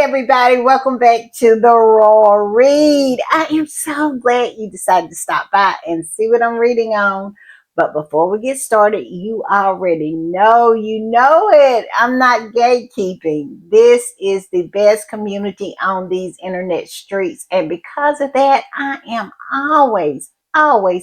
everybody, welcome back to the Raw Read. I am so glad you decided to stop by and see what I'm reading on. But before we get started, you already know, it. I'm not gatekeeping. This is the best community on these internet streets. And because of that, I am always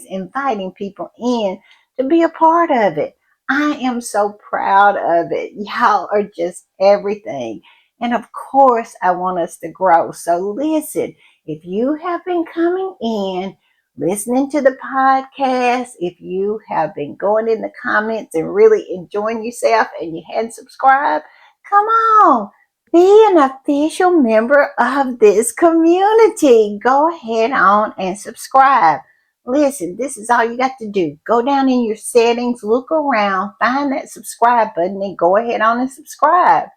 inviting people in to be a part of it. I am so proud of it. Y'all are just everything. And of course, I want us to grow. So listen, if you have been coming in, listening to the podcast, if you have been going in the comments and really enjoying yourself and you hadn't subscribed, come on, be an official member of this community. Go ahead on and subscribe. Listen, this is all you got to do. Go down in your settings, look around, find that subscribe button, and go ahead on and subscribe.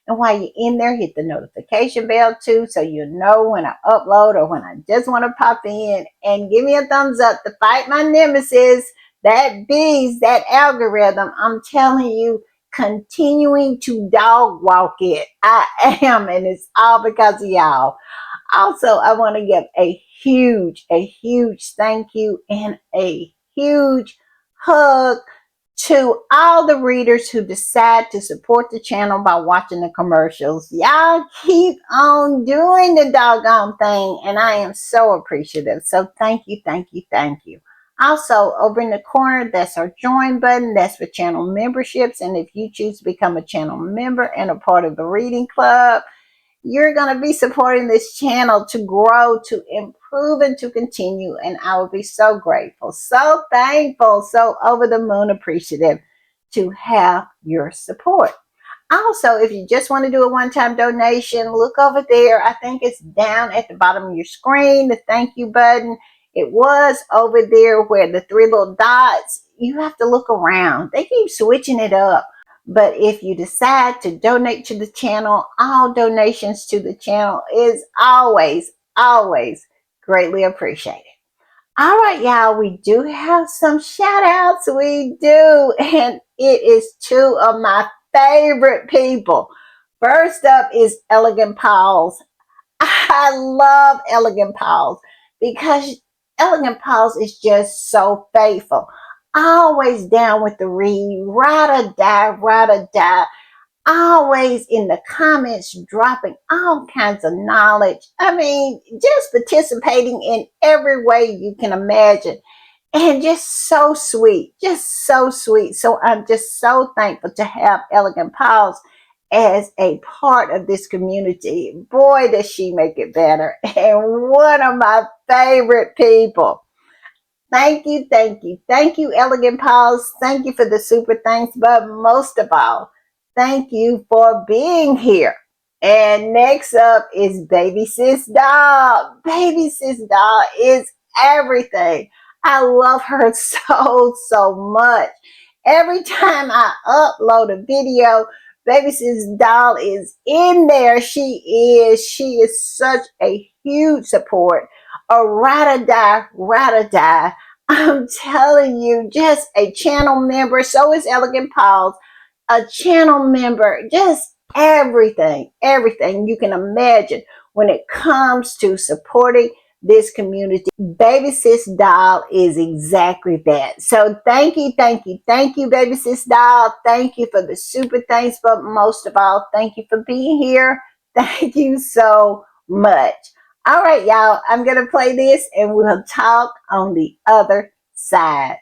And while you're in there, hit the notification bell too, so you know when I upload or when I just want to pop in. And give me a thumbs up to fight my nemesis, that bees, that algorithm. I'm telling you, continuing to dog walk it. I am, and it's all because of y'all. Also, I want to give a huge thank you and a huge hug to all the readers who decide to support the channel by watching the commercials. Y'all keep on doing the doggone thing, and I am so appreciative. So thank you. Also, over in the corner, that's our join button. That's for channel memberships. And if you choose to become a channel member and a part of the reading club, you're going to be supporting this channel to grow, to improve, and to continue. And I will be so grateful, so thankful, so over the moon appreciative to have your support. Also, if you just want to do a one-time donation, look over there. I think it's down at the bottom of your screen, the thank you button. It was over there where the three little dots. You have to look around. They keep switching it up. But if you decide to donate to the channel, all donations to the channel is always greatly appreciated. All right, y'all, we do have some shout outs. We do. And it is two of my favorite people. First up is Elegant Paws. I love Elegant Paws because Elegant Paws is just so faithful. Always down with the read, ride or die. Always in the comments, dropping all kinds of knowledge. I mean, just participating in every way you can imagine. And just so sweet, So I'm just so thankful to have Elegant Paws as a part of this community. Boy, does she make it better. And one of my favorite people. Thank you, Elegant Paws. Thank you for the super thanks, but most of all, thank you for being here. And next up is Baby Sis Doll. Baby Sis Doll is everything. I love her so much. Every time I upload a video, Baby Sis Doll is in there. She is such a huge support. A ride or die. I'm telling you, just a channel member. So is Elegant Paws. A channel member. Just everything you can imagine when it comes to supporting this community. Baby Sis Doll is exactly that. So thank you, Baby Sis Doll. Thank you for the super thanks, but most of all, thank you for being here. Thank you so much. All right, y'all, I'm going to play this and we'll talk on the other side.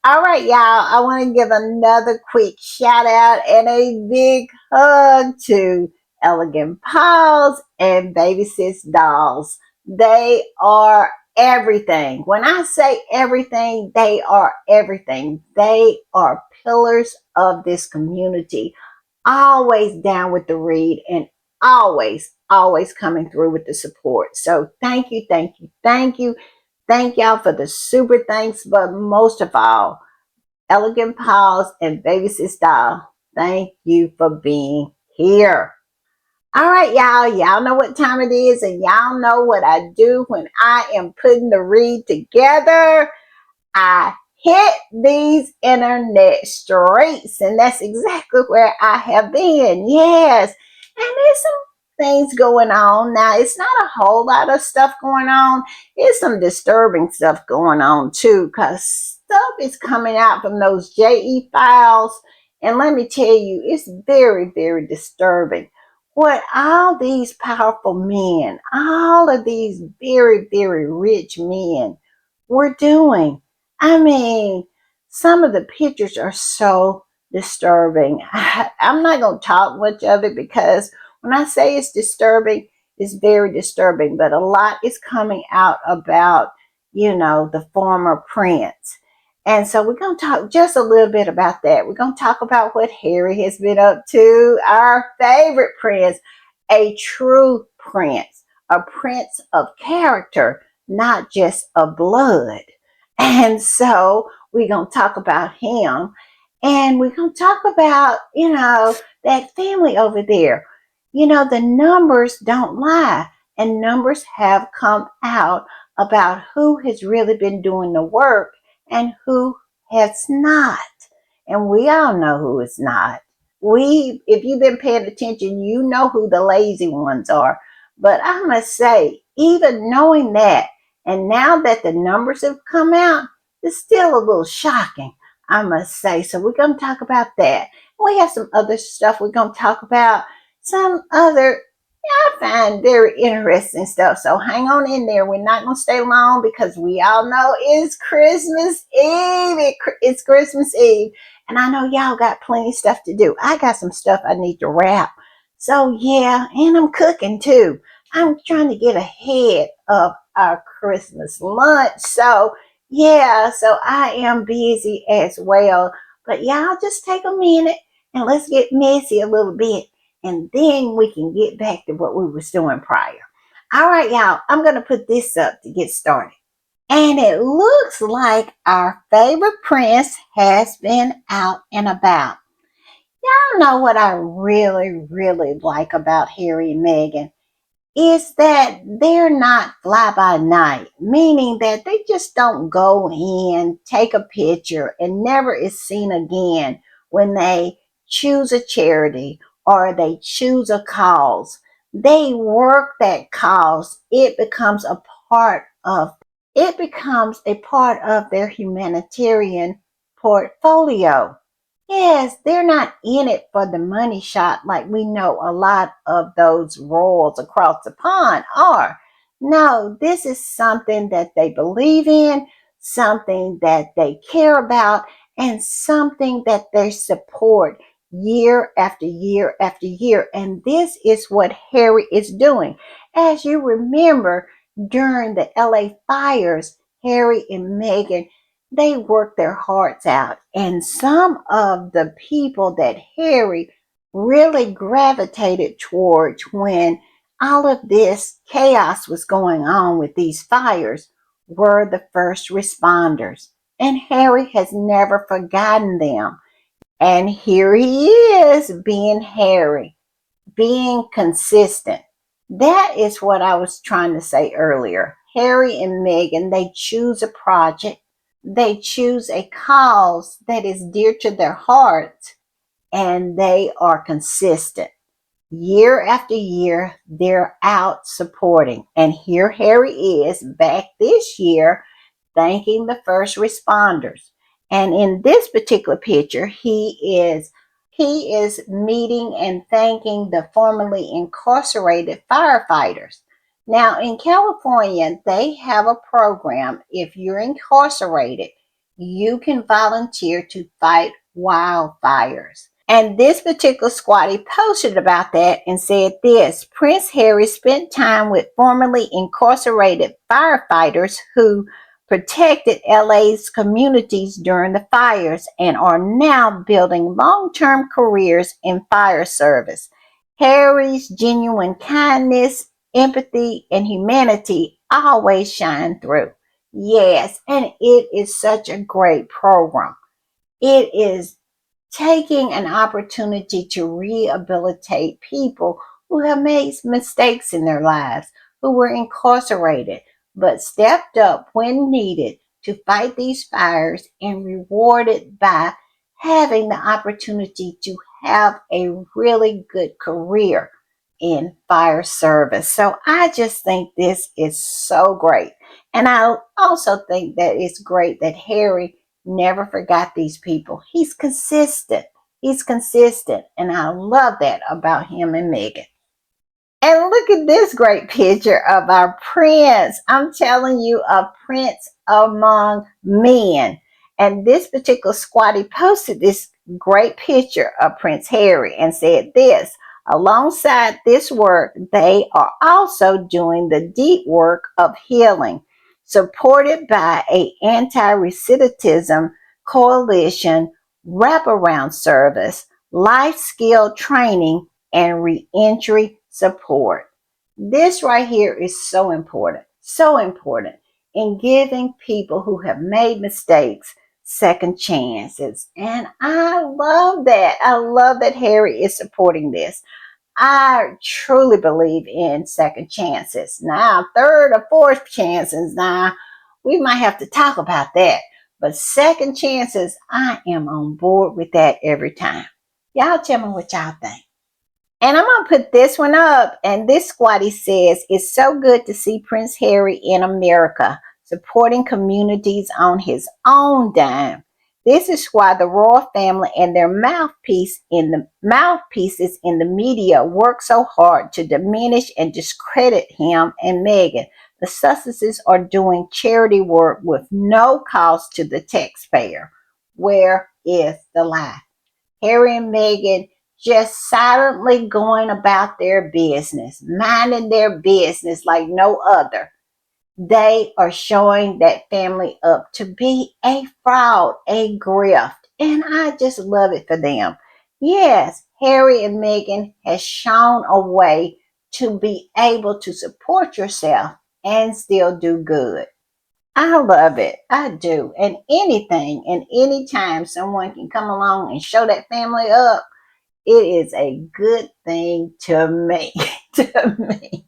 All right, y'all, I want to give another quick shout out and a big hug to Elegant Paws and Baby Sis Dolls. They are everything. When I say everything, they are everything. They are pillars of this community, always down with the read and always coming through with the support. So thank you. Thank y'all for the super thanks, but most of all, Elegant Pause and Baby Sis Style, thank you for being here. All right, y'all. Y'all know what time it is, and y'all know what I do when I am putting the read together. I hit these internet streets, and that's exactly where I have been. Yes. And there's some things going on. Now, it's not a whole lot of stuff going on. It's some disturbing stuff going on too, because stuff is coming out from those JE files. And let me tell you, it's very, very disturbing what all these powerful men, all of these very, very rich men were doing. I mean, some of the pictures are so disturbing. I'm not going to talk much of it because when I say it's disturbing, it's very disturbing. But a lot is coming out about, the former prince. And so we're going to talk just a little bit about that. We're going to talk about what Harry has been up to, our favorite prince, a true prince, a prince of character, not just of blood. And so we're going to talk about him. And we're going to talk about, that family over there. The numbers don't lie. And numbers have come out about who has really been doing the work and who has not. And we all know who is not. If you've been paying attention, you know who the lazy ones are. But I must say, even knowing that, and now that the numbers have come out, it's still a little shocking, I must say. So we're going to talk about that. We have some other stuff we're going to talk about. Some other, I find very interesting stuff. So hang on in there. We're not going to stay long because we all know it's Christmas Eve. It's Christmas Eve. And I know y'all got plenty of stuff to do. I got some stuff I need to wrap. So yeah, and I'm cooking too. I'm trying to get ahead of our Christmas lunch. So yeah, so I am busy as well. But y'all just take a minute and let's get messy a little bit. And then we can get back to what we was doing prior. All right, y'all, I'm going to put this up to get started. And it looks like our favorite prince has been out and about. Y'all know what I really, really like about Harry and Meghan is that they're not fly by night, meaning that they just don't go in, take a picture, and never is seen again when they choose a charity or they choose a cause. They work that cause. It becomes a part of their humanitarian portfolio. Yes, they're not in it for the money shot like we know a lot of those royals across the pond are. No, this is something that they believe in, something that they care about, and something that they support year after year after year. And this is what Harry is doing. As you remember, during the LA fires, Harry and Meghan, they worked their hearts out. And some of the people that Harry really gravitated towards when all of this chaos was going on with these fires were the first responders. And Harry has never forgotten them. And here he is being Harry, being consistent. That is what I was trying to say earlier. Harry and Meghan, they choose a project, they choose a cause that is dear to their hearts, and they are consistent. Year after year, they're out supporting. And here Harry is back this year thanking the first responders. And in this particular picture, he is meeting and thanking the formerly incarcerated firefighters. Now, in California, they have a program. If you're incarcerated, you can volunteer to fight wildfires. And this particular squatty posted about that and said this: Prince Harry spent time with formerly incarcerated firefighters who protected LA's communities during the fires and are now building long-term careers in fire service. Harry's genuine kindness, empathy, and humanity always shine through. Yes, and it is such a great program. It is taking an opportunity to rehabilitate people who have made mistakes in their lives, who were incarcerated, but stepped up when needed to fight these fires and rewarded by having the opportunity to have a really good career in fire service. So I just think this is so great. And I also think that it's great that Harry never forgot these people. He's consistent. He's consistent. And I love that about him and Meghan. And look at this great picture of our prince. I'm telling you, a prince among men. And this particular squatty posted this great picture of Prince Harry and said this: alongside this work, they are also doing the deep work of healing, supported by a anti-recidivism coalition, wraparound service, life skill training, and reentry support. This right here is so important in giving people who have made mistakes second chances. And I love that. I love that Harry is supporting this. I truly believe in second chances. Now, third or fourth chances, now we might have to talk about that. But second chances, I am on board with that every time. Y'all tell me what y'all think. And I'm going to put this one up. And this squatty says, it's so good to see Prince Harry in America, supporting communities on his own dime. This is why the royal family and their mouthpieces in the media work so hard to diminish and discredit him and Meghan. The Sussexes are doing charity work with no cost to the taxpayer. Where is the lie? Harry and Meghan just silently going about their business, minding their business like no other. They are showing that family up to be a fraud, a grift, and I just love it for them. Yes, Harry and Meghan has shown a way to be able to support yourself and still do good. I love it. I do. And anything and anytime someone can come along and show that family up, it is a good thing to me. To me.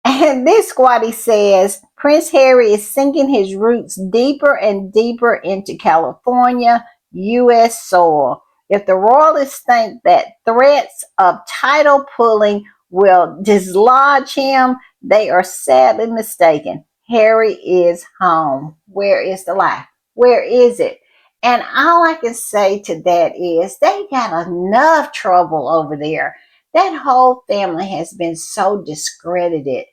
And this squatty says Prince Harry is sinking his roots deeper and deeper into California, U.S. soil. If the royalists think that threats of title pulling will dislodge him, they are sadly mistaken. Harry is home. Where is the lie? Where is it? And all I can say to that is they got enough trouble over there. That whole family has been so discredited,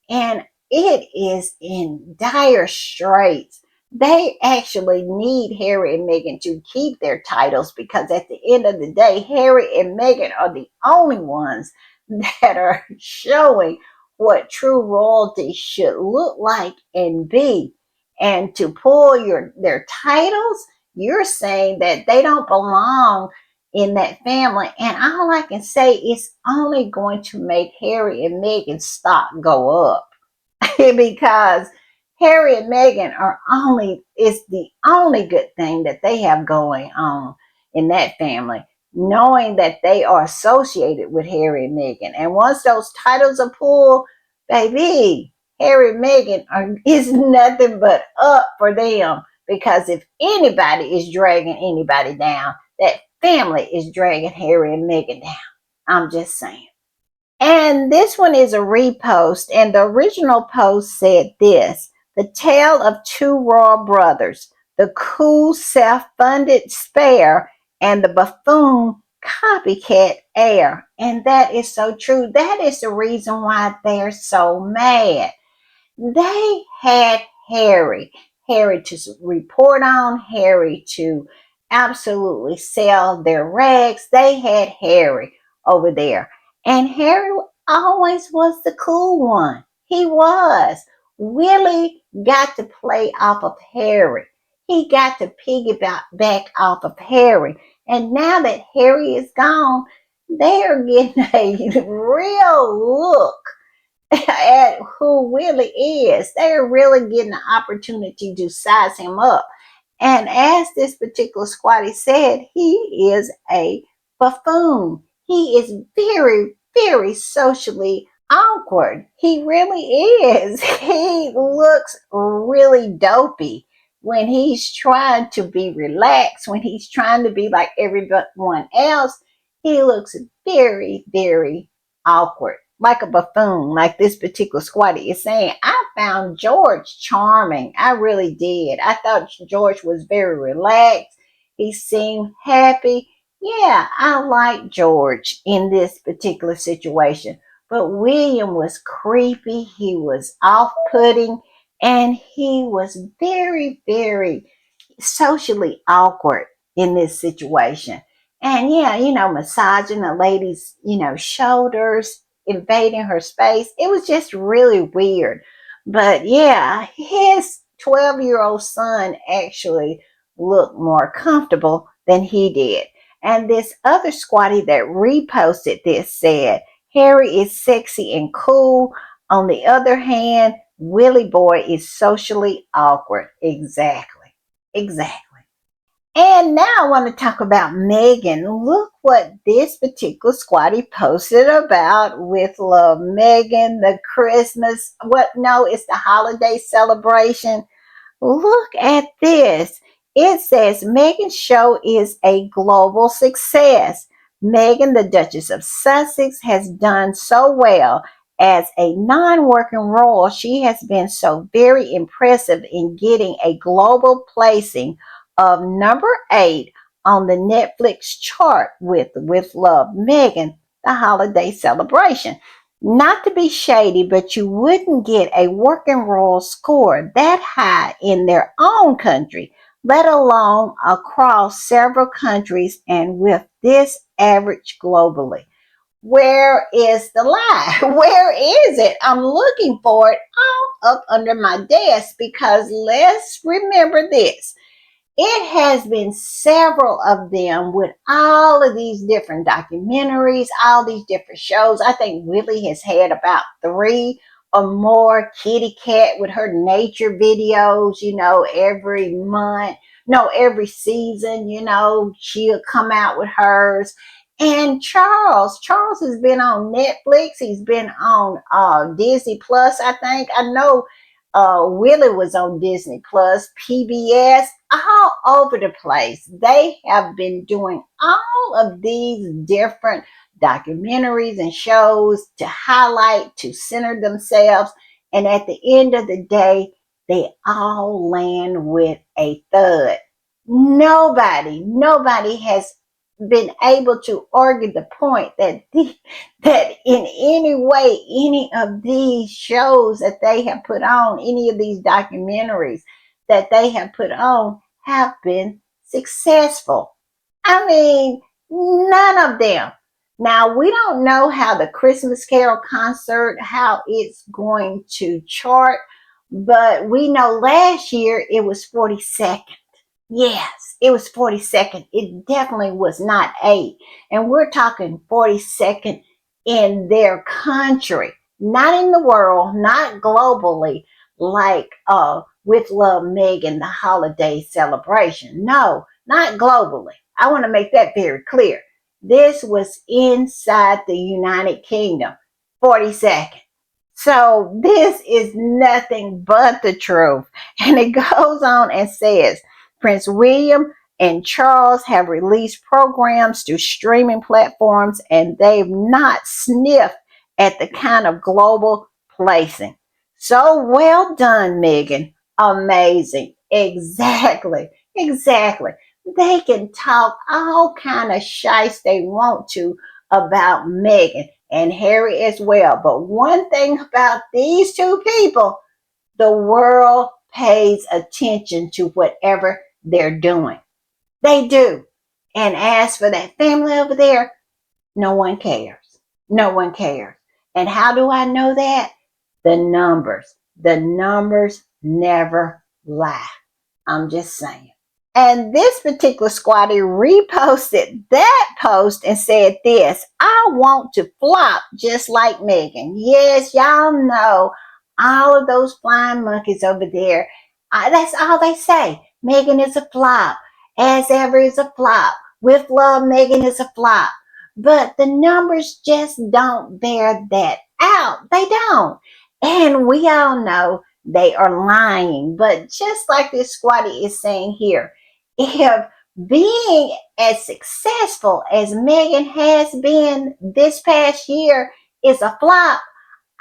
and it is in dire straits. They actually need Harry and Meghan to keep their titles because at the end of the day, Harry and Meghan are the only ones that are showing what true royalty should look like and be. And to pull their titles, you're saying that they don't belong in that family. And all I can say is only going to make Harry and Meghan's stock go up. Because Harry and Meghan is the only good thing that they have going on in that family, knowing that they are associated with Harry and Meghan. And once those titles are pulled, baby, Harry and Meghan is nothing but up for them. Because if anybody is dragging anybody down, that family is dragging Harry and Meghan down. I'm just saying. And this one is a repost, and the original post said this: the tale of two royal brothers, the cool self-funded spare and the buffoon copycat heir. And that is so true. That is the reason why they're so mad. They had Harry to report on, Harry to absolutely sell their rags. They had Harry over there. And Harry always was the cool one. He was. Willie got to play off of Harry. He got to piggyback back off of Harry. And now that Harry is gone, they are getting a real look at who Willie is. They're really getting the opportunity to size him up. And as this particular squatty said, he is a buffoon. He is very, very socially awkward. He really is. He looks really dopey when he's trying to be relaxed, when he's trying to be like everyone else. He looks very, very awkward, like a buffoon, like this particular squatty is saying. I found George charming. I really did. I thought George was very relaxed. He seemed happy. Yeah, I like George in this particular situation. But William was creepy. He was off putting. And he was very, very socially awkward in this situation. And yeah, massaging the lady's, shoulders, invading her space. It was just really weird. But yeah, his 12-year-old son actually looked more comfortable than he did. And this other squatty that reposted this said, Harry is sexy and cool. On the other hand, Willie Boy is socially awkward. Exactly. Exactly. And now I want to talk about Meghan. Look what this particular squatty posted about with love. Meghan, the Christmas, what? No, it's the holiday celebration. Look at this. It says Meghan's show is a global success. Meghan, the Duchess of Sussex, has done so well. As a non working royal, she has been so very impressive in getting a global placing of number 8 on the Netflix chart with Love, Meghan, the holiday celebration. Not to be shady, but you wouldn't get a working royal score that high in their own country, let alone across several countries and with this average globally. Where is the lie? Where is it? I'm looking for it all up under my desk because let's remember this. It has been several of them with all of these different documentaries, all these different shows. I think Willie has had about 3 or more. Kitty Cat with her nature videos, every month. No, every season, she'll come out with hers. And Charles has been on Netflix. He's been on Disney Plus, I think. I know Willie was on Disney Plus, PBS, all over the place. They have been doing all of these different documentaries and shows to highlight, to center themselves. And at the end of the day, they all land with a thud. Nobody has been able to argue the point that in any way, any of these shows that they have put on, any of these documentaries that they have put on, have been successful. I mean, none of them. Now, we don't know how the Christmas Carol concert, how it's going to chart, but we know last year it was 42nd. Yes, it was 42nd. It definitely was not 8. And we're talking 42nd in their country, not in the world, not globally, like with Love, Meghan, the holiday celebration. No, not globally. I want to make that very clear. This was inside the United Kingdom, 42nd. So this is nothing but the truth. And it goes on and says, Prince William and Charles have released programs to streaming platforms and they've not sniffed at the kind of global placing. So well done, Meghan. Amazing. Exactly. Exactly. They can talk all kind of shice they want to about Meghan and Harry as well. But one thing about these two people, the world pays attention to whatever they're doing. They do. And as for that family over there, no one cares. No one cares. And how do I know that? The numbers. The numbers never lie. I'm just saying. And this particular squatty reposted that post and said this: I want to flop just like Meghan. Yes, y'all know all of those flying monkeys over there. That's all they say. Meghan is a flop. As ever is a flop. With love, Meghan is a flop. But the numbers just don't bear that out. They don't. And we all know they are lying. But just like this squatty is saying here, if being as successful as Meghan has been this past year is a flop,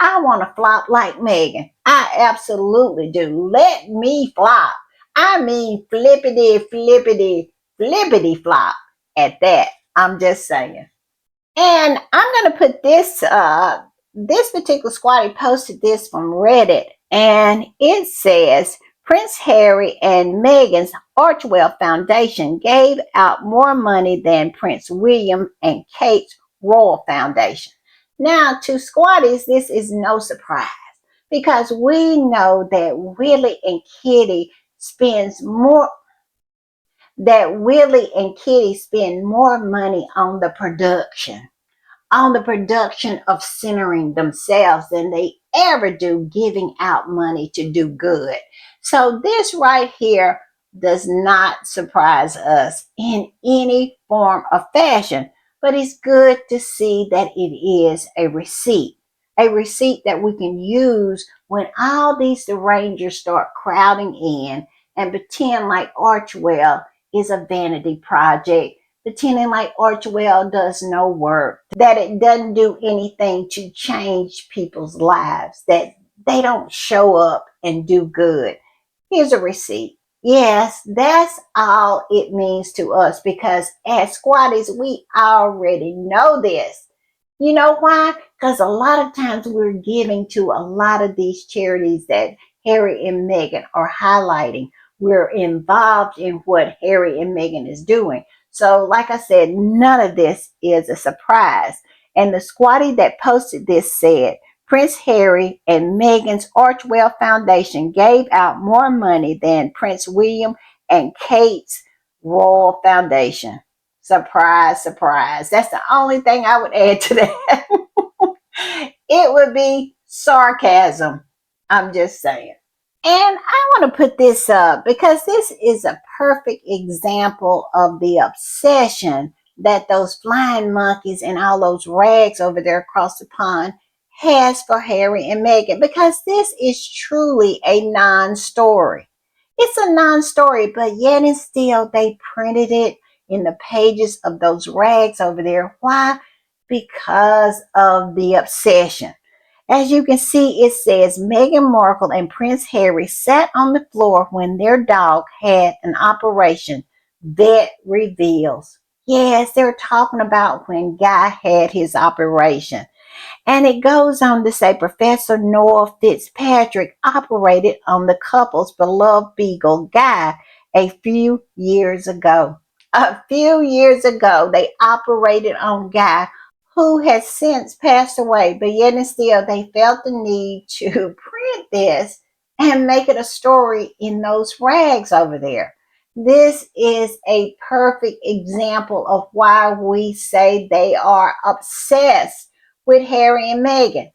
I want to flop like Meghan. I absolutely do. Let me flop. I mean, flippity, flippity, flippity flop at that. I'm just saying. And I'm going to put this particular squatty posted this from Reddit, and it says Prince Harry and Meghan's Archewell Foundation gave out more money than Prince William and Kate's Royal Foundation. Now, to squatties, this is no surprise because we know that Willie and Kitty spends more that Willie and Kitty spend more money on the production of centering themselves than they ever do giving out money to do good. So this right here does not surprise us in any form of fashion, but it's good to see that it is a receipt that we can use when all these derangers start crowding in and pretend like Archewell is a vanity project, pretending like Archewell does no work, that it doesn't do anything to change people's lives, that they don't show up and do good. Here's a receipt. Yes, that's all it means to us because as squatties, we already know this. You know why? Because a lot of times we're giving to a lot of these charities that Harry and Meghan are highlighting. We're involved in what Harry and Meghan is doing. So, like I said, none of this is a surprise. And the squatty that posted this said, Prince Harry and Meghan's Archewell Foundation gave out more money than Prince William and Kate's Royal Foundation. Surprise, surprise. That's the only thing I would add to that. It would be sarcasm. I'm just saying. And I want to put this up because this is a perfect example of the obsession that those flying monkeys and all those rags over there across the pond has for Harry and Meghan, because this is truly a non-story. It's a non-story, but yet and still they printed it in the pages of those rags over there. Why? Because of the obsession. As you can see, it says Meghan Markle and Prince Harry sat on the floor when their dog had an operation. Vet reveals. Yes, they're talking about when Guy had his operation. And it goes on to say Professor Noah Fitzpatrick operated on the couple's beloved beagle Guy a few years ago. A few years ago, they operated on Guy, who has since passed away, but yet and still they felt the need to print this and make it a story in those rags over there. This is a perfect example of why we say they are obsessed with Harry and Meghan.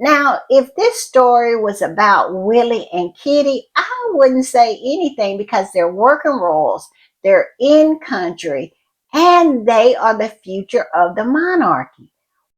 Now, if this story was about Willie and Kitty, I wouldn't say anything because they're working royals, they're in country, and they are the future of the monarchy.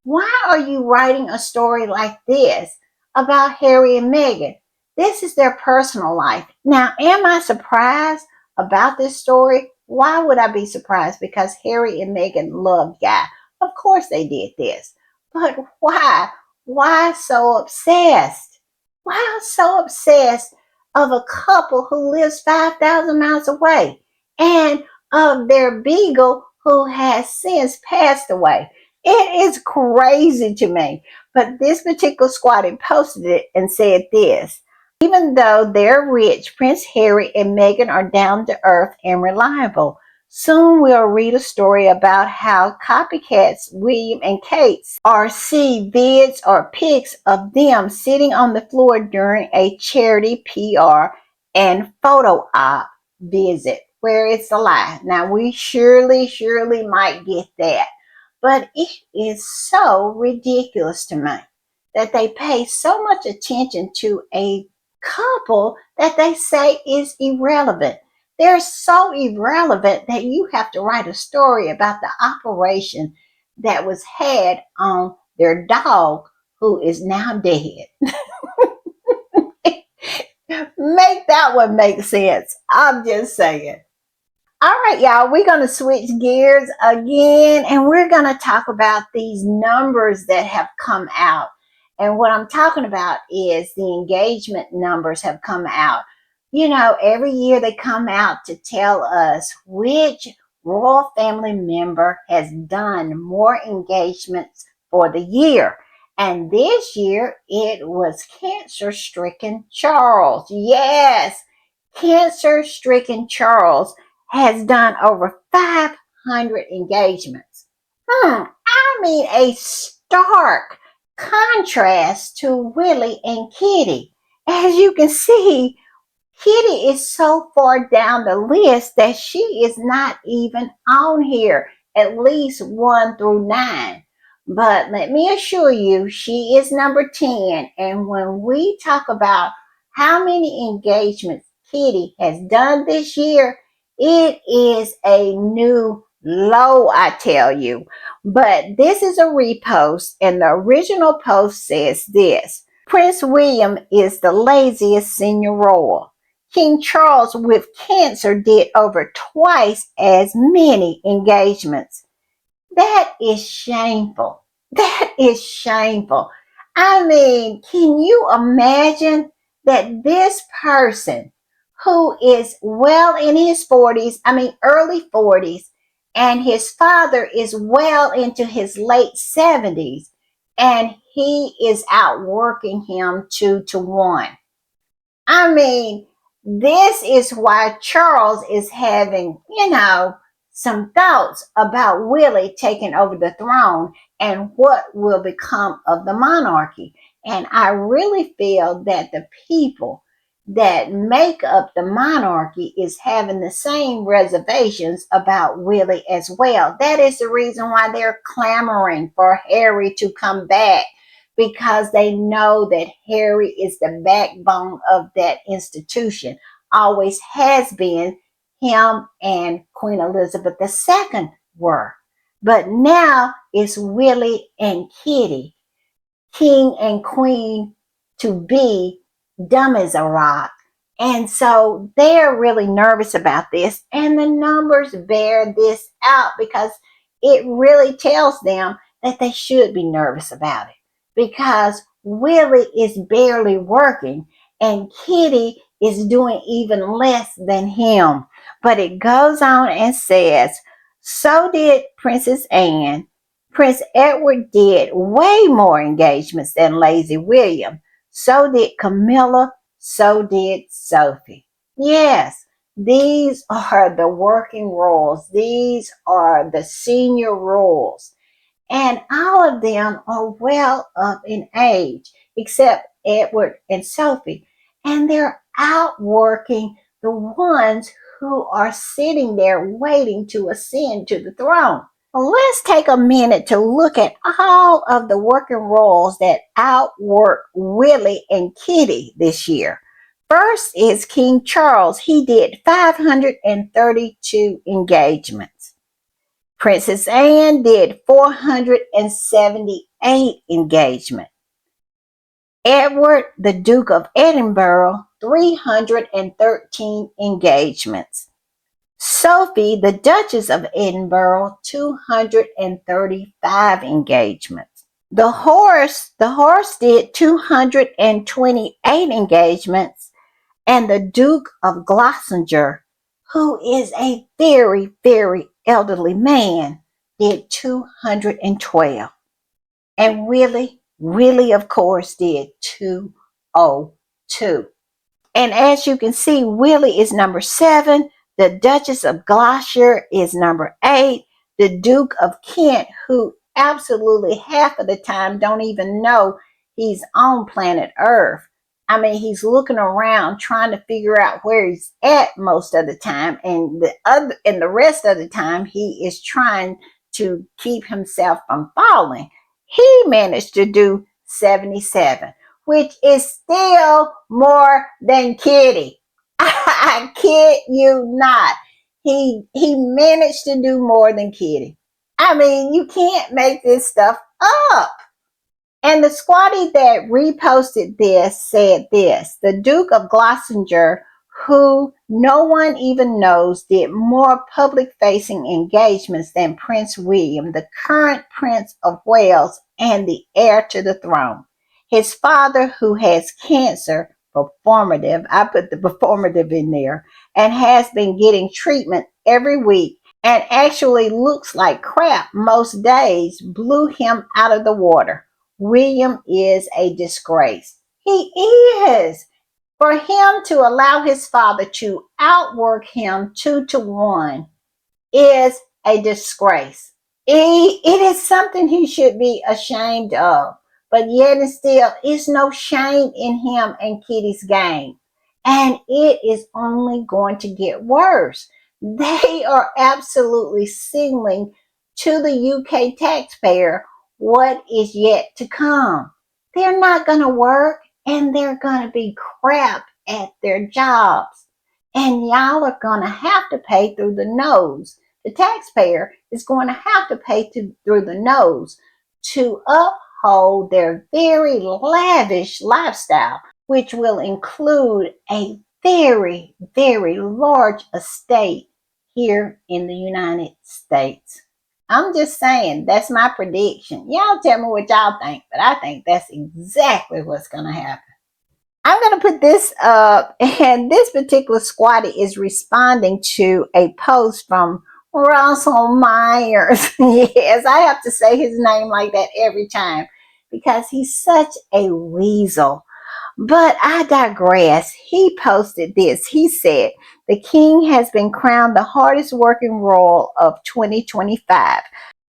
Why are you writing a story like this about Harry and Meghan? This is their personal life. Now, am I surprised about this story? Why would I be surprised? Because Harry and Meghan loved Guy. Of course they did this. But why? Why so obsessed? Why so obsessed of a couple who lives 5,000 miles away and of their beagle who has since passed away? It is crazy to me. But this particular squatty posted it and said this: even though they're rich, Prince Harry and Meghan are down to earth and reliable. Soon we'll read a story about how copycats William and Kate or see vids or pics of them sitting on the floor during a charity PR and photo op visit. where it's a lie. Now, we surely might get that. But it is so ridiculous to me that they pay so much attention to a couple that they say is irrelevant. They're so irrelevant that you have to write a story about the operation that was had on their dog who is now dead. Make that one make sense. I'm just saying. All right, y'all, we're going to switch gears again and we're going to talk about these numbers that have come out. And what I'm talking about is the engagement numbers have come out. You know, every year they come out to tell us which royal family member has done more engagements for the year. And this year it was cancer-stricken Charles. Yes, cancer-stricken Charles has done over 500 engagements. I mean, a stark contrast to Willie and Kitty. As you can see, Kitty is so far down the list that she is not even on here, at least 1 through 9. But let me assure you, she is number 10. And when we talk about how many engagements Kitty has done this year, it is a new low, I tell you. But this is a repost, and the original post says this: Prince William is the laziest senior royal. King Charles with cancer did over twice as many engagements. That is shameful. That is shameful. I mean, can you imagine that this person who is well in his 40s, early 40s, and his father is well into his late 70s, and he is outworking him 2-1. I mean, this is why Charles is having, some thoughts about Willie taking over the throne and what will become of the monarchy. And I really feel that the people that make up the monarchy is having the same reservations about Willie as well. That is the reason why they're clamoring for Harry to come back, because they know that Harry is the backbone of that institution, always has been. Him and Queen Elizabeth II were. But now it's Willie and Kitty, king and queen to be, dumb as a rock. And so they're really nervous about this. And the numbers bear this out, because it really tells them that they should be nervous about it, because Willie is barely working and Kitty is doing even less than him. But it goes on and says, so did Princess Anne. Prince Edward did way more engagements than Lazy William. So did Camilla. So did Sophie. Yes, these are the working royals. These are the senior royals. And all of them are well up in age, except Edward and Sophie. And they're outworking the ones who are sitting there waiting to ascend to the throne. Well, let's take a minute to look at all of the working royals that outwork Willie and Kitty this year. First is King Charles. He did 532 engagements. Princess Anne did 478 engagements. Edward, the Duke of Edinburgh, 313 engagements. Sophie, the Duchess of Edinburgh, 235 engagements. The horse did 228 engagements, and the Duke of Gloucester, who is a very, very elderly man, did 212. And Willie, of course, did 202. And as you can see, Willie is number 7. The Duchess of Gloucester is number 8. The Duke of Kent, who absolutely half of the time don't even know he's on planet Earth, I mean, he's looking around trying to figure out where he's at most of the time, and the rest of the time he is trying to keep himself from falling. He managed to do 77, which is still more than Kitty. I kid you not. He managed to do more than Kitty. I mean, you can't make this stuff up. And the squatty that reposted this said this: the Duke of Gloucester, who no one even knows, did more public facing engagements than Prince William, the current Prince of Wales and the heir to the throne. His father, who has cancer, performative, I put the performative in there, and has been getting treatment every week and actually looks like crap most days, blew him out of the water. William is a disgrace. He is. For him to allow his father to outwork him 2-1 is a disgrace. It is something he should be ashamed of. But yet and still, it's no shame in him and Kitty's game. And it is only going to get worse. They are absolutely signaling to the UK taxpayer what is yet to come. They're not going to work, and they're going to be crap at their jobs. And y'all are going to have to pay through the nose. The taxpayer is going to have to pay through the nose to uphold their very lavish lifestyle, which will include a very, very large estate here in the United States. I'm just saying, that's my prediction. Y'all tell me what y'all think, but I think that's exactly what's going to happen. I'm going to put this up, and this particular squatty is responding to a post from Russell Myers. Yes, I have to say his name like that every time because he's such a weasel. But I digress. He posted this. He said, the king has been crowned the hardest working royal of 2025,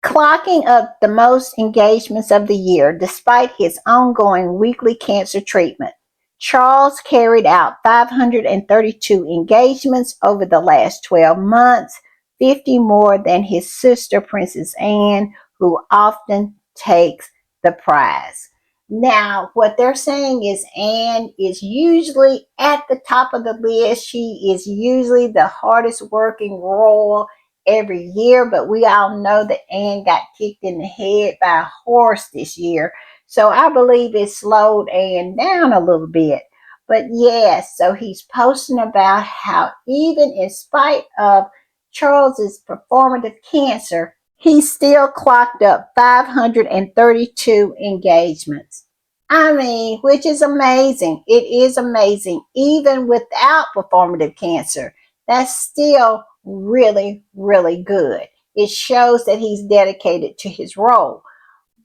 clocking up the most engagements of the year despite his ongoing weekly cancer treatment. Charles carried out 532 engagements over the last 12 months, 50 more than his sister, Princess Anne, who often takes the prize. Now, what they're saying is Anne is usually at the top of the list. She is usually the hardest working royal every year, but we all know that Anne got kicked in the head by a horse this year. So I believe it slowed Anne down a little bit. But yes, so he's posting about how even in spite of Charles's performative cancer, he still clocked up 532 engagements. I mean, which is amazing. It is amazing. Even without performative cancer, that's still really, really good. It shows that he's dedicated to his role.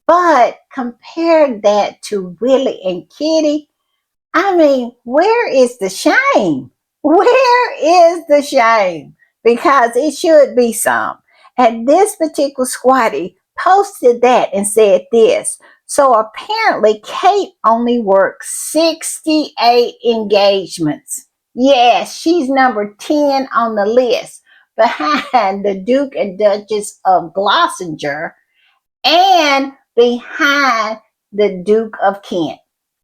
But compare that to Willie and Kitty. I mean, where is the shame? Where is the shame? Because it should be some. And this particular squatty posted that and said this. So apparently Kate only worked 68 engagements. Yes, she's number 10 on the list behind the Duke and Duchess of Gloucester and behind the Duke of Kent,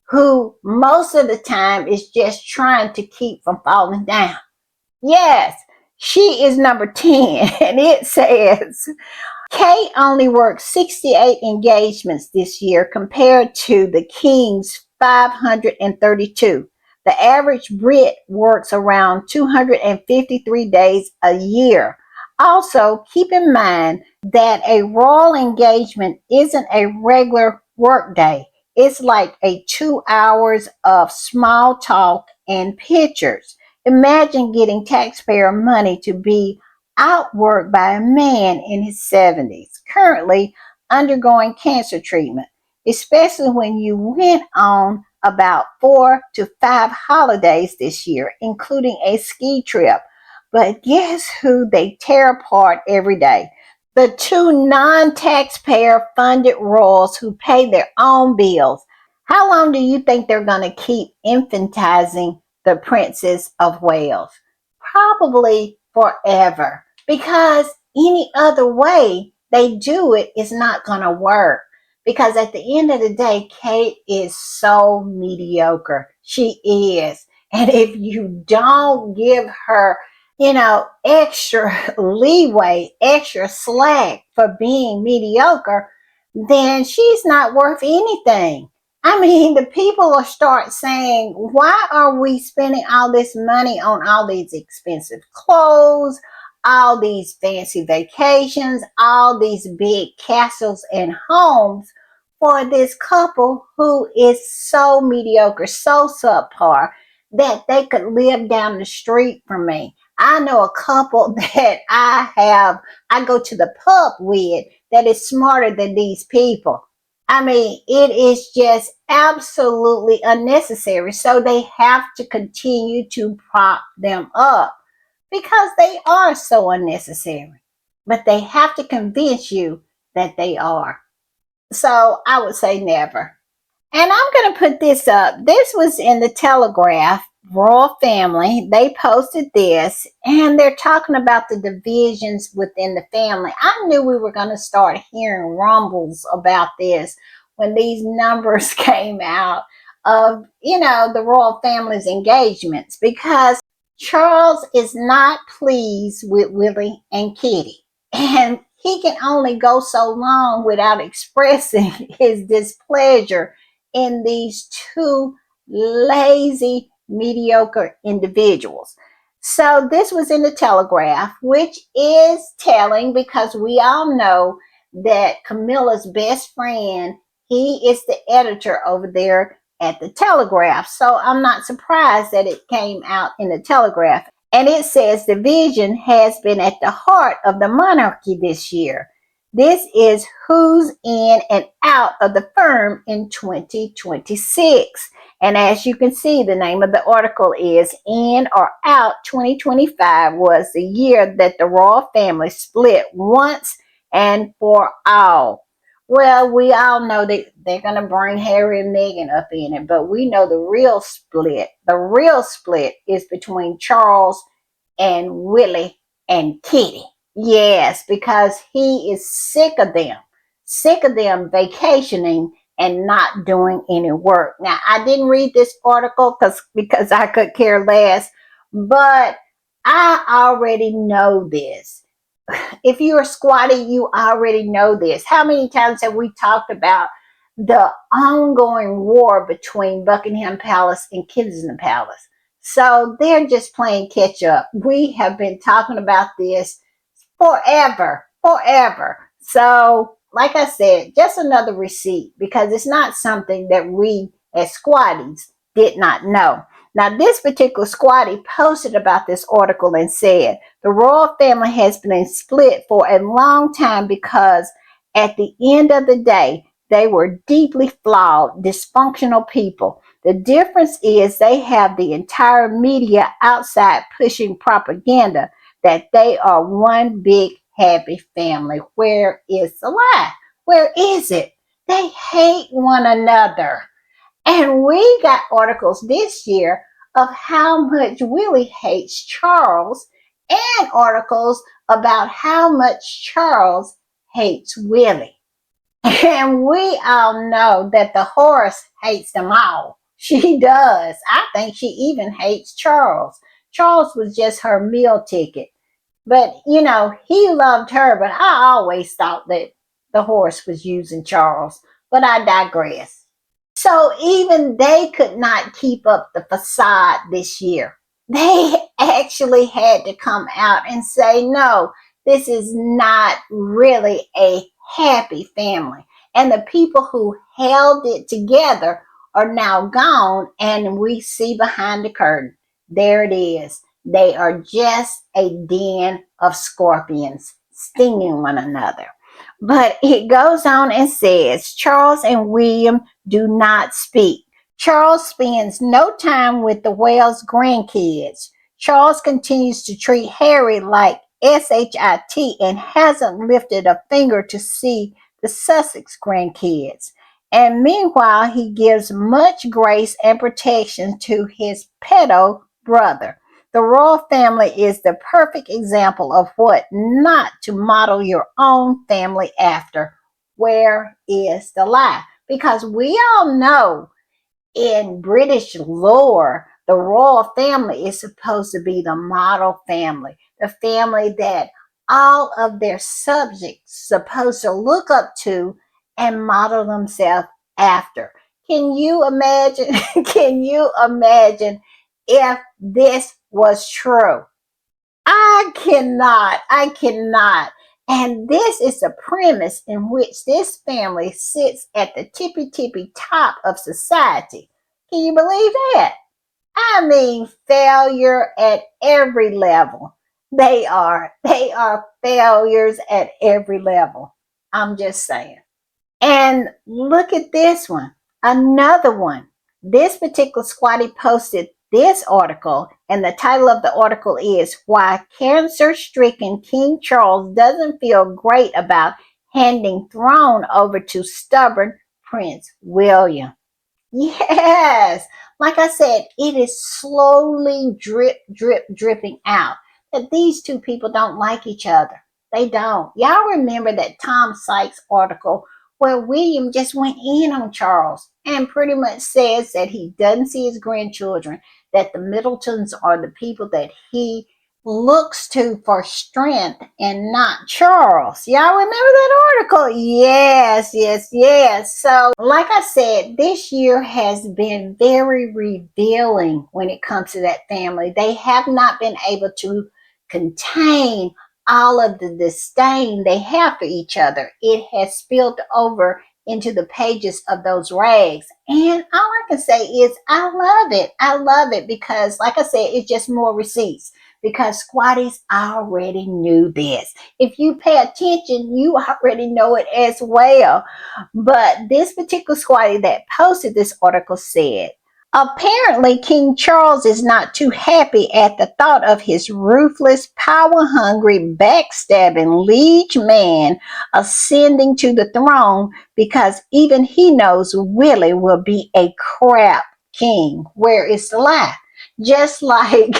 who most of the time is just trying to keep from falling down. Yes, she is number 10, and it says Kate only worked 68 engagements this year compared to the King's 532. The average Brit works around 253 days a year. Also, keep in mind that a royal engagement isn't a regular work day. It's like a 2 hours of small talk and pictures. Imagine getting taxpayer money to be outworked by a man in his 70s, currently undergoing cancer treatment, especially when you went on about 4 to 5 holidays this year, including a ski trip. But guess who they tear apart every day? The two non-taxpayer funded royals who pay their own bills. How long do you think they're going to keep infantizing the Princess of Wales? Probably forever. Because any other way they do it is not going to work. Because at the end of the day, Kate is so mediocre. She is. And if you don't give her, extra leeway, extra slack for being mediocre, then she's not worth anything. I mean, the people will start saying, why are we spending all this money on all these expensive clothes, all these fancy vacations, all these big castles and homes for this couple who is so mediocre, so subpar that they could live down the street from me? I know a couple that I go to the pub with that is smarter than these people. I mean, it is just absolutely unnecessary. So they have to continue to prop them up because they are so unnecessary. But they have to convince you that they are. So I would say never. And I'm going to put this up. This was in the Telegraph, Royal Family. They posted this, and they're talking about the divisions within the family. I knew we were going to start hearing rumbles about this when these numbers came out of, the royal family's engagements, because Charles is not pleased with Willie and Kitty. And he can only go so long without expressing his displeasure in these two lazy, mediocre individuals. So this was in the Telegraph, which is telling because we all know that Camilla's best friend, he is the editor over there at the Telegraph. So I'm not surprised that it came out in the Telegraph. And it says division has been at the heart of the monarchy this year. This is who's in and out of the firm in 2026. And as you can see, the name of the article is In or Out 2025 was the year that the royal family split once and for all. Well, we all know that they're going to bring Harry and Meghan up in it, but we know the real split. The real split is between Charles and Willie and Kitty. Yes, because he is sick of them vacationing and not doing any work. Now, I didn't read this article because I could care less, but I already know this. If you're a squatter, you already know this. How many times have we talked about the ongoing war between Buckingham Palace and Kensington Palace? So they're just playing catch up. We have been talking about this forever, forever. So, like I said, just another receipt because it's not something that we as squatties did not know. Now, this particular squatty posted about this article and said, the royal family has been split for a long time because at the end of the day, they were deeply flawed, dysfunctional people. The difference is they have the entire media outside pushing propaganda that they are one big happy family. Where is the lie? Where is it? They hate one another. And we got articles this year of how much Willie hates Charles and articles about how much Charles hates Willie. And we all know that the horse hates them all. She does. I think she even hates Charles. Charles was just her meal ticket. But, he loved her, but I always thought that the horse was using Charles. But I digress. So even they could not keep up the facade this year. They actually had to come out and say, no, this is not really a happy family. And the people who held it together are now gone, and we see behind the curtain. There it is. They are just a den of scorpions stinging one another. But it goes on and says Charles and William do not speak. Charles spends no time with the Wales grandkids. Charles continues to treat Harry like SHIT and hasn't lifted a finger to see the Sussex grandkids. And meanwhile, he gives much grace and protection to his pedo brother. The royal family is the perfect example of what not to model your own family after. Where is the lie? Because we all know in British lore, the royal family is supposed to be the model family, the family that all of their subjects supposed to look up to and model themselves after. Can you imagine? Can you imagine if this was true? I cannot. I cannot. And this is the premise in which this family sits at the tippy top of society. Can you believe that? I mean, failure at every level. They are failures at every level. I'm just saying. And look at this one, another one. This particular squatty posted this article, and the title of the article is Why Cancer Stricken King Charles Doesn't Feel Great About Handing Throne Over to Stubborn Prince William. Yes, like I said, it is slowly dripping out that these two people don't like each other. They don't. Y'all remember that Tom Sykes article where William just went in on Charles and pretty much says that he doesn't see his grandchildren, that the Middletons are the people that he looks to for strength and not Charles. Y'all remember that article? Yes, yes, yes. So, like I said, this year has been very revealing when it comes to that family. They have not been able to contain all of the disdain they have for each other. It has spilled over into the pages of those rags. And all I can say is, I love it. I love it because, like I said, it's just more receipts because squatties already knew this. If you pay attention, you already know it as well. But this particular squatty that posted this article said, apparently, King Charles is not too happy at the thought of his ruthless, power hungry, backstabbing liege man ascending to the throne because even he knows Willie will be a crap king. Where is the lie? Just like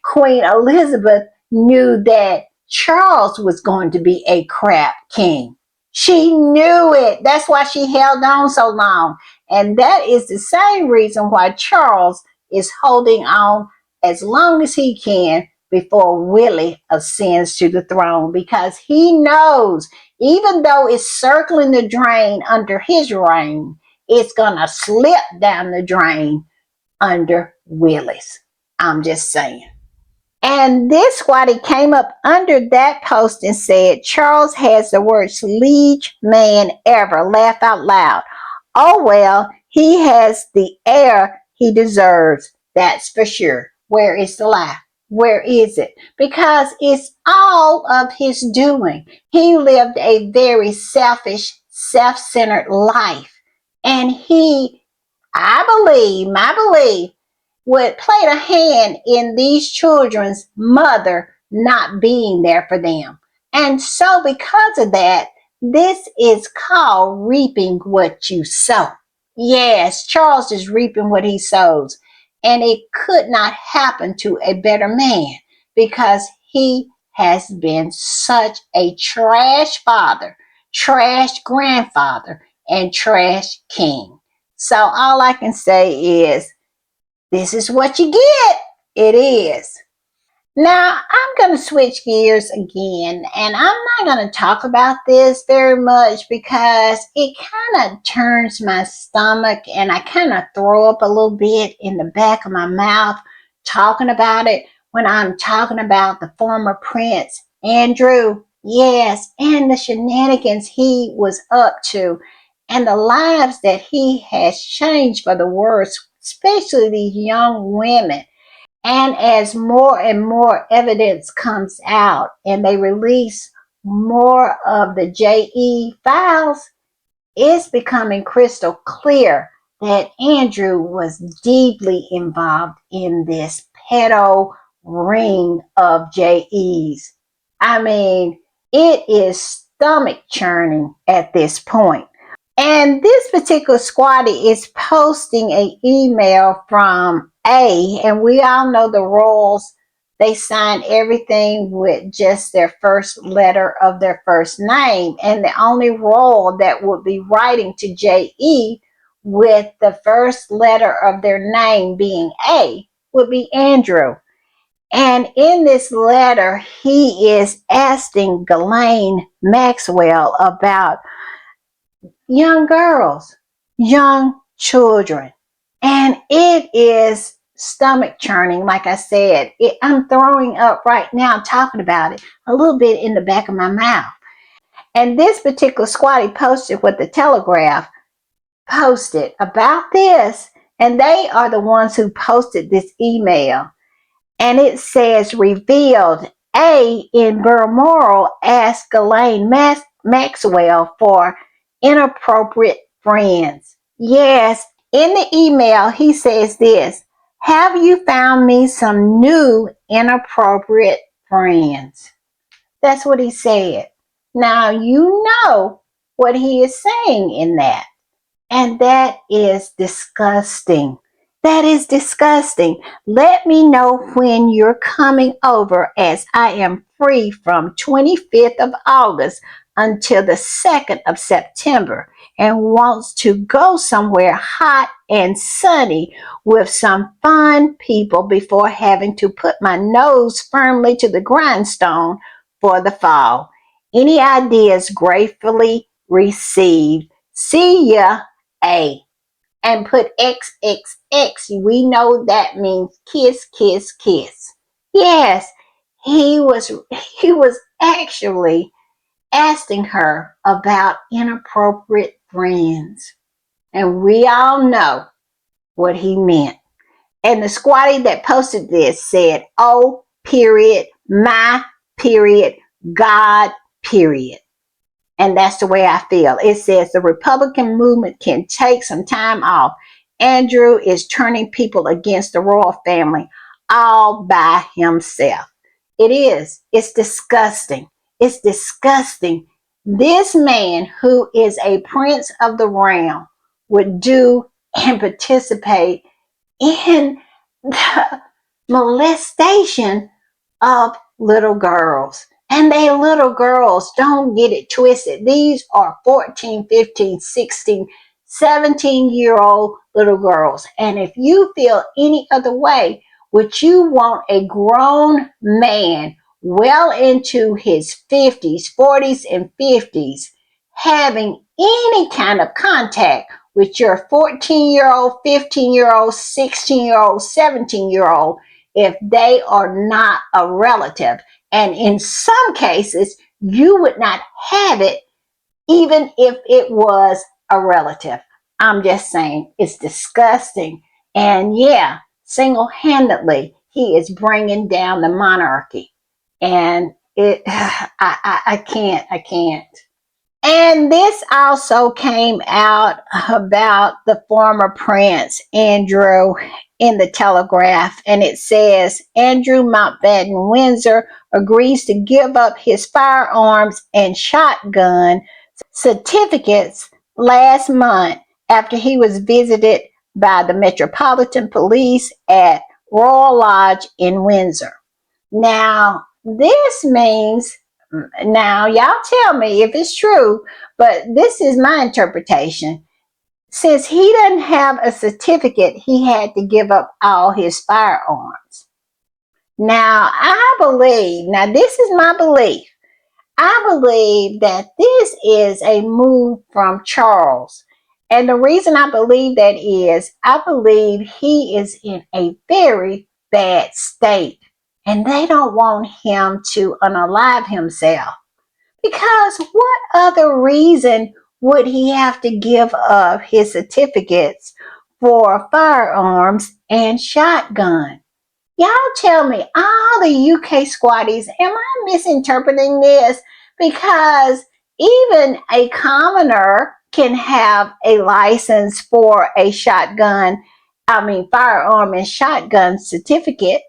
Queen Elizabeth knew that Charles was going to be a crap king. She knew it. That's why she held on so long. And that is the same reason why Charles is holding on as long as he can before Willie ascends to the throne because he knows even though it's circling the drain under his reign, it's going to slip down the drain under Willie's. I'm just saying. And this squatty came up under that post and said, Charles has the worst liege man ever. Laugh out loud. Oh, well, he has the air he deserves. That's for sure. Where is the lie? Where is it? Because it's all of his doing. He lived a very selfish, self-centered life. And I believe, would played a hand in these children's mother not being there for them. And so, because of that, this is called reaping what you sow. Yes, Charles is reaping what he sows. And it could not happen to a better man because he has been such a trash father, trash grandfather, and trash king. So, all I can say is, this is what you get. It is. Now, I'm going to switch gears again, and I'm not going to talk about this very much because it kind of turns my stomach and I kind of throw up a little bit in the back of my mouth talking about it when I'm talking about the former Prince Andrew. Yes, and the shenanigans he was up to and the lives that he has changed for the worse, especially these young women. And as more and more evidence comes out and they release more of the JE files, it's becoming crystal clear that Andrew was deeply involved in this pedo ring of JEs. I mean, it is stomach churning at this point. And this particular squatty is posting an email from A, and we all know the roles. They sign everything with just their first letter of their first name. And the only role that would be writing to JE with the first letter of their name being A would be Andrew. And in this letter, he is asking Ghislaine Maxwell about young girls, young children. And it is stomach churning. Like I said, I'm throwing up right now talking about it, a little bit in the back of my mouth. And this particular squatty posted what the Telegraph posted about this. And they are the ones who posted this email. And it says revealed, A in Balmoral asked Ghislaine Maxwell for inappropriate friends. Yes, in the email he says this: have you found me some new inappropriate friends? That's what he said. Now you know what he is saying in that. And that is disgusting. That is disgusting. Let me know when you're coming over, as I am free from 25th of August until the 2nd of September and wants to go somewhere hot and sunny with some fun people before having to put my nose firmly to the grindstone for the fall. Any ideas gratefully received. See ya. A, and put XXX. We know that means kiss, kiss, kiss. Yes, he was actually asking her about inappropriate friends. And we all know what he meant. And the squatty that posted this said, oh, period, my period, God, period. And that's the way I feel. It says the Republican movement can take some time off. Andrew is turning people against the royal family all by himself. It is. It's disgusting. It's disgusting. This man, who is a prince of the realm, would do and participate in the molestation of little girls. And they little girls, don't get it twisted. These are 14, 15, 16, 17-year-old little girls. And if you feel any other way, would you want a grown man well into his 50s, 40s, and 50s having any kind of contact with your 14-year-old, 15-year-old, 16-year-old, 17-year-old if they are not a relative? And in some cases, you would not have it even if it was a relative. I'm just saying, it's disgusting. And yeah, single-handedly, he is bringing down the monarchy. And I can't. And this also came out about the former Prince Andrew in the Telegraph. And it says, Andrew Mountbatten Windsor agrees to give up his firearms and shotgun certificates last month after he was visited by the Metropolitan Police at Royal Lodge in Windsor. Now, this means, now y'all tell me if it's true, but this is my interpretation. Since he doesn't have a certificate, he had to give up all his firearms. Now, this is my belief. I believe that this is a move from Charles. And the reason I believe that is, I believe he is in a very bad state. And they don't want him to unalive himself. Because what other reason would he have to give up his certificates for firearms and shotgun? Y'all tell me, all the UK squatties, am I misinterpreting this? Because even a commoner can have a license for a firearm and shotgun certificate.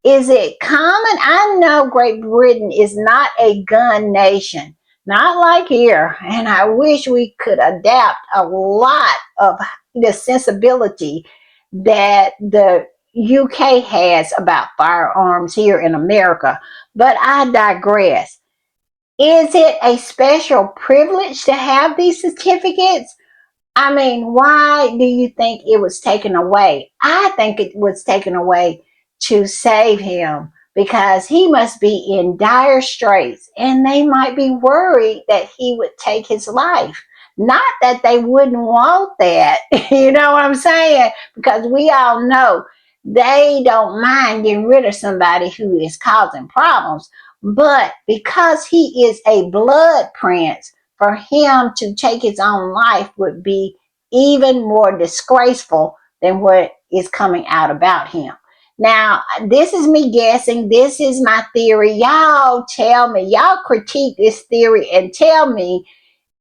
Is it common? I know Great Britain is not a gun nation. Not like here. And I wish we could adapt a lot of the sensibility that the UK has about firearms here in America. But I digress. Is it a special privilege to have these certificates? I mean, why do you think it was taken away? I think it was taken away to save him because he must be in dire straits and they might be worried that he would take his life. Not that they wouldn't want that, you know what I'm saying? Because we all know they don't mind getting rid of somebody who is causing problems. But because he is a blood prince, for him to take his own life would be even more disgraceful than what is coming out about him. Now, this is me guessing. This is my theory. Y'all tell me, y'all critique this theory and tell me,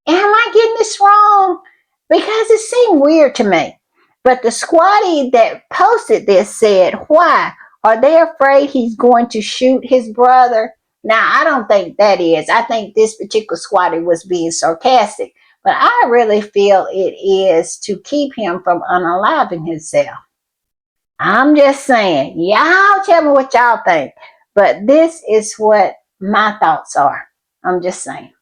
am I getting this wrong? Because it seemed weird to me. But the squatty that posted this said, why? Are they afraid he's going to shoot his brother? Now, I don't think that is. I think this particular squatty was being sarcastic. But I really feel it is to keep him from unaliving himself. I'm just saying. Y'all tell me what y'all think. But this is what my thoughts are. I'm just saying.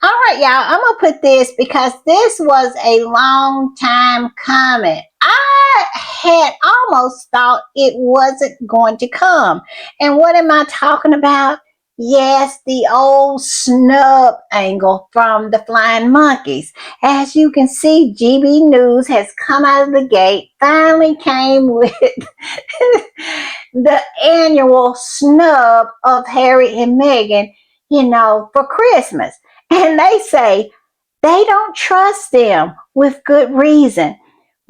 All right, y'all, I'm going to put this because this was a long time coming. I had almost thought it wasn't going to come. And what am I talking about? Yes, the old snub angle from the Flying Monkeys. As you can see, GB News has come out of the gate, finally came with the annual snub of Harry and Meghan, for Christmas. And they say they don't trust them with good reason.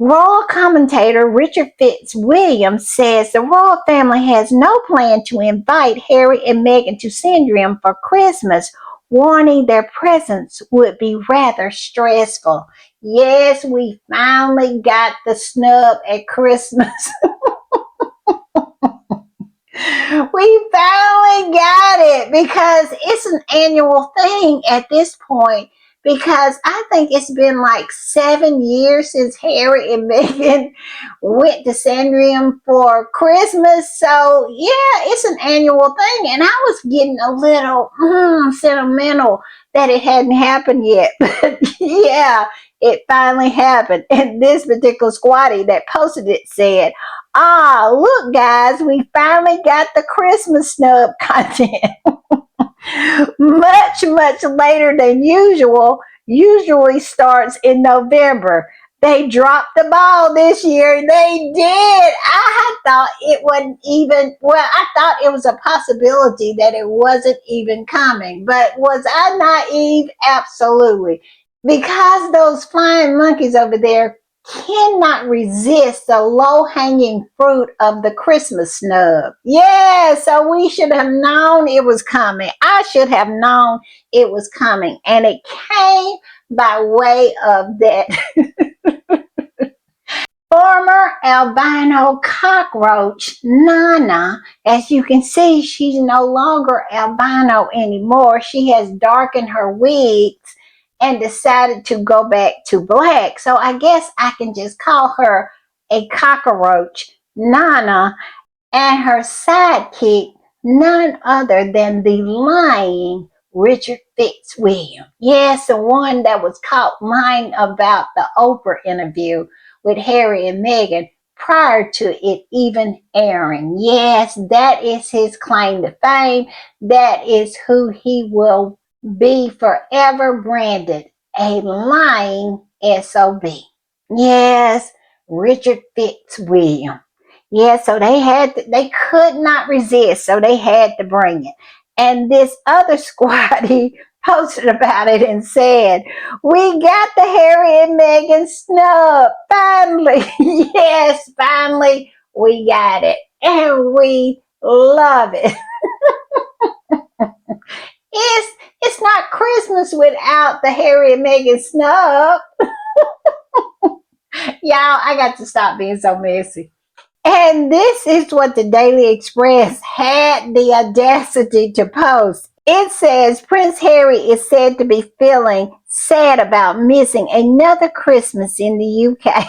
Royal commentator Richard Fitzwilliam says the royal family has no plan to invite Harry and Meghan to Sandringham for Christmas, warning their presence would be rather stressful. Yes, we finally got the snub at Christmas. We finally got it because it's an annual thing at this point. Because I think it's been like 7 years since Harry and Meghan went to Sandringham for Christmas. So, yeah, it's an annual thing. And I was getting a little sentimental that it hadn't happened yet. But, yeah, it finally happened. And this particular squatty that posted it said, look, guys, we finally got the Christmas snub content. Much later than usual. Usually starts in November. They dropped the ball this year. They did. I thought it wasn't even, I thought it was a possibility that it wasn't even coming. But was I naive? Absolutely. Because those flying monkeys over there cannot resist the low-hanging fruit of the Christmas snub. Yeah, so we should have known it was coming. I should have known it was coming. And it came by way of that former albino cockroach, Nana. As you can see, she's no longer albino anymore. She has darkened her wigs and decided to go back to black. So I guess I can just call her a cockroach, Nana, and her sidekick, none other than the lying Richard Fitzwilliam. Yes, the one that was caught lying about the Oprah interview with Harry and Meghan prior to it even airing. Yes, that is his claim to fame. That is who he will be forever branded, a lying SOB. Yes, Richard Fitzwilliam. Yeah, so they could not resist, so they had to bring it. And this other squatty posted about it and said, we got the Harry and Meghan snub. Finally, yes, finally, we got it. And we love it. It's not Christmas without the Harry and Meghan snub. Y'all, I got to stop being so messy. And this is what the Daily Express had the audacity to post. It says Prince Harry is said to be feeling sad about missing another Christmas in the UK.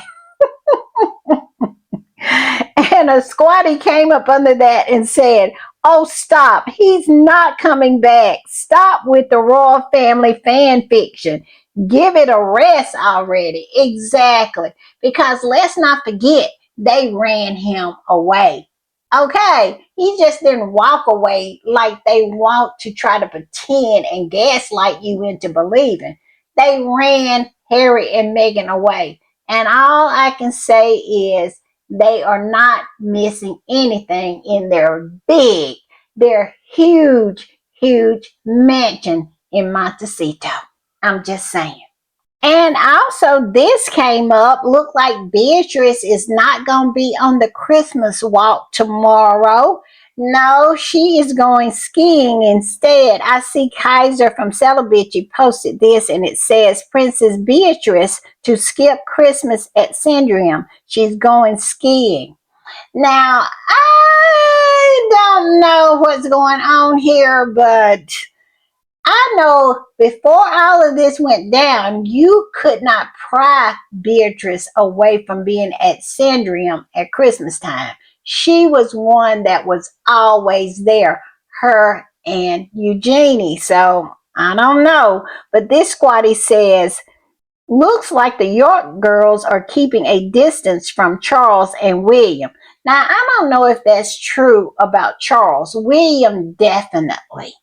And a squatty came up under that and said, "Oh, stop. He's not coming back. Stop with the royal family fan fiction. Give it a rest already." Exactly. Because let's not forget, they ran him away. Okay. He just didn't walk away like they want to try to pretend and gaslight you into believing. They ran Harry and Meghan away. And all I can say is, they are not missing anything in their huge mansion in Montecito. I'm just saying. And also, this came up. Look like Beatrice is not going to be on the Christmas walk tomorrow. No, she is going skiing instead. I see Kaiser from Celebrity posted this, and it says Princess Beatrice to skip Christmas at Sandringham. She's going skiing. Now, I don't know what's going on here, but I know before all of this went down, you could not pry Beatrice away from being at Sandringham at Christmas time. She was one that was always there, her and Eugenie. So I don't know. But this squatty says, looks like the York girls are keeping a distance from Charles and William. Now, I don't know if that's true about Charles. William, definitely.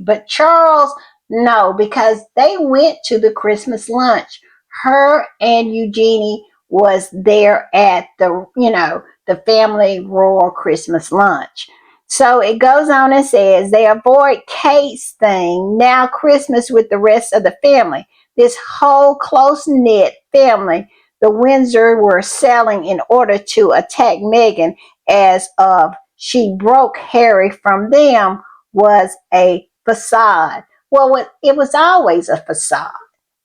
But Charles, no, because they went to the Christmas lunch. Her and Eugenie was there at the family royal Christmas lunch. So it goes on and says they avoid Kate's thing, now Christmas with the rest of the family. This whole close-knit family, the Windsor were selling in order to attack Meghan as of she broke Harry from them, was a facade. Well, it was always a facade.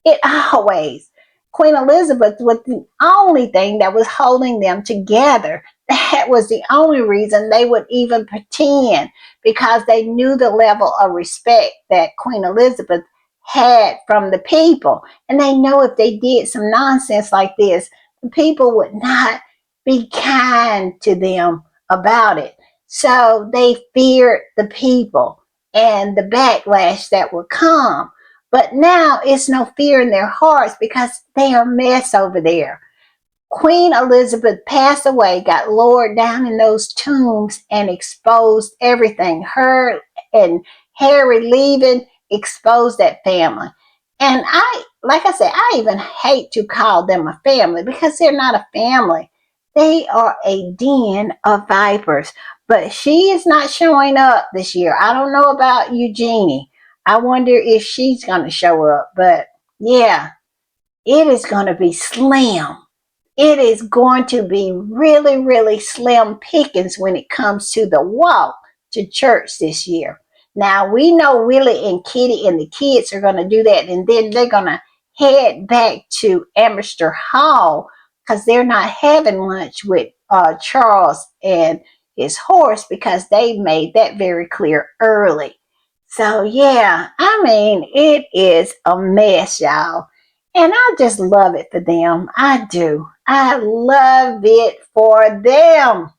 It always. Queen Elizabeth was the only thing that was holding them together. That was the only reason they would even pretend, because they knew the level of respect that Queen Elizabeth had from the people. And they know if they did some nonsense like this, the people would not be kind to them about it. So they feared the people and the backlash that would come. But now it's no fear in their hearts because they are a mess over there. Queen Elizabeth passed away, got lowered down in those tombs, and exposed everything. Her and Harry leaving exposed that family. And like I said, I even hate to call them a family because they're not a family. They are a den of vipers. But she is not showing up this year. I don't know about Eugenie. I wonder if she's going to show up. But yeah, it is going to be slim. It is going to be really slim pickings when it comes to the walk to church this year. Now, we know Willie and Kitty and the kids are going to do that, and then they're going to head back to Amherst Hall because they're not having lunch with Charles and his horse because they made that very clear early. So, yeah, I mean, it is a mess, y'all. And I just love it for them. I do. I love it for them.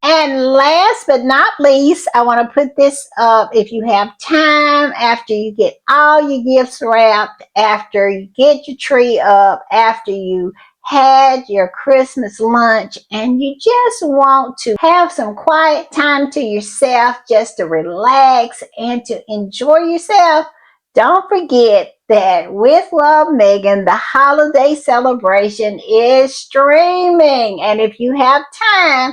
And last but not least, I want to put this up. If you have time, after you get all your gifts wrapped, after you get your tree up, after you had your Christmas lunch, and you just want to have some quiet time to yourself, just to relax and to enjoy yourself, don't forget that With Love Megan, the holiday celebration is streaming. And if you have time,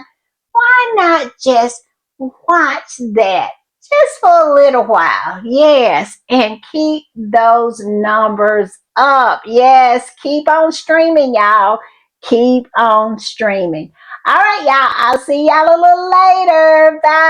why not just watch that just for a little while? Yes, and keep those numbers up. Yes, keep on streaming, y'all. Keep on streaming. All right, y'all. I'll see y'all a little later. Bye.